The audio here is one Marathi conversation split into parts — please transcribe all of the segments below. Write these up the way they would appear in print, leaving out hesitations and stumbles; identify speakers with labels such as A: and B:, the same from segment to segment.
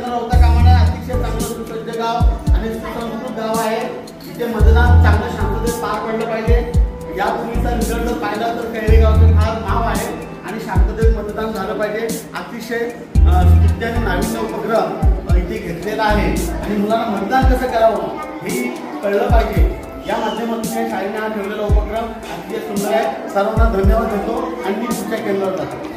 A: केंद्र होता कामा नये. अतिशय चांगलं सुसज्ज गाव आणि सुसंस्कृत गाव आहे. इथे मतदान चांगलं शांततेत पार पडलं पाहिजे. यापूर्वीचा रिझल्ट जर पाहिला तर कैरेगावचं फार नाव आहे आणि शांततेत मतदान झालं पाहिजे. अतिशय स्तुत्य आणि नाविन्य उपक्रम इथे घेतलेला आहे आणि मुलांना मतदान कसं करावं हे कळलं पाहिजे. या माध्यमातून या शाळेने हा ठेवलेला उपक्रम अतिशय सुंदर आहे. सर्वांना धन्यवाद देतो आणि मी पुढच्या केंद्रावर जातो.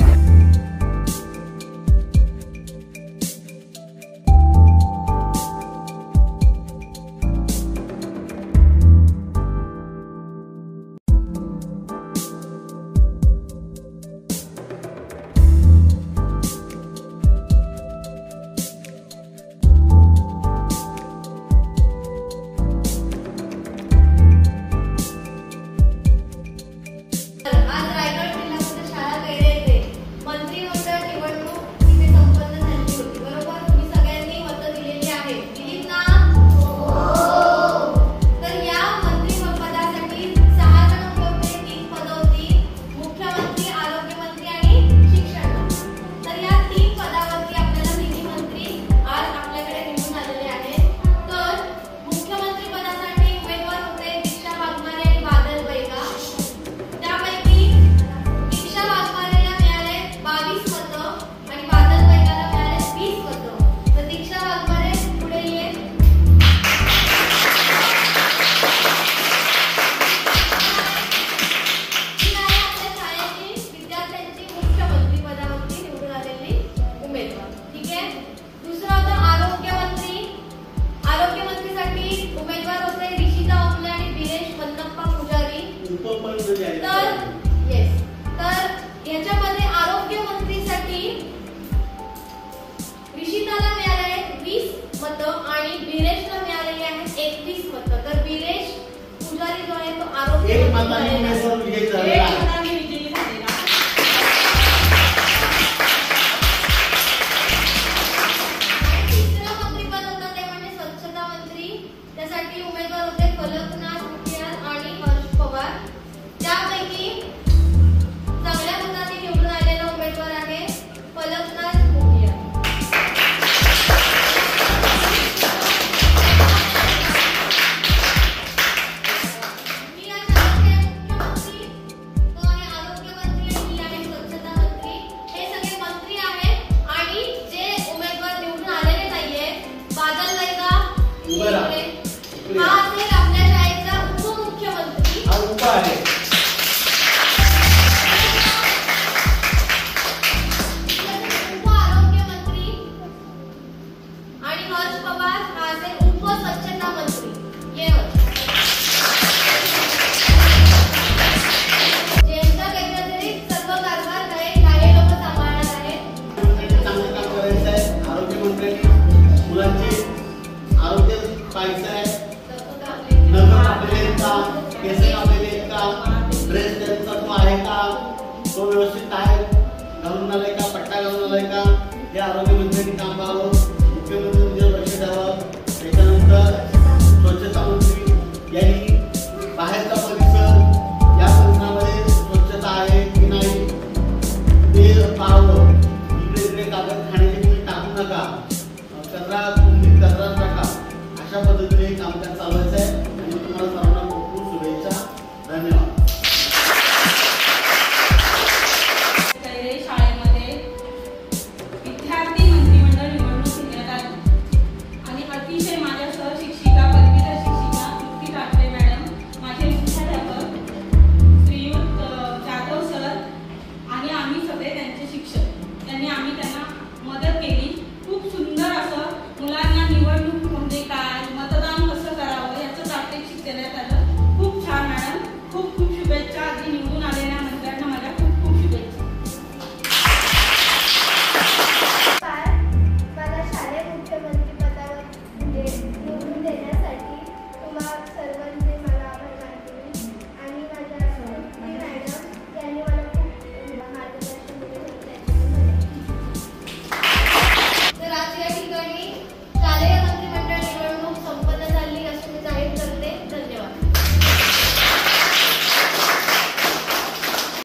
A: व्यवस्थित आहे घालून आलाय का पट्टा घालून आलाय का हे आरोग्य मंत्र्यांनी काम पाहावं. मुख्यमंत्र्यांनी लक्ष द्यावं. त्याच्यानंतर स्वच्छता मंत्री यांनी बाहेरचा परिसर या परिसरामध्ये स्वच्छता आहे की नाही ते पाहावं. इकडे इकडे कागद खाण्याचे तुम्ही टाकू नका. कचरा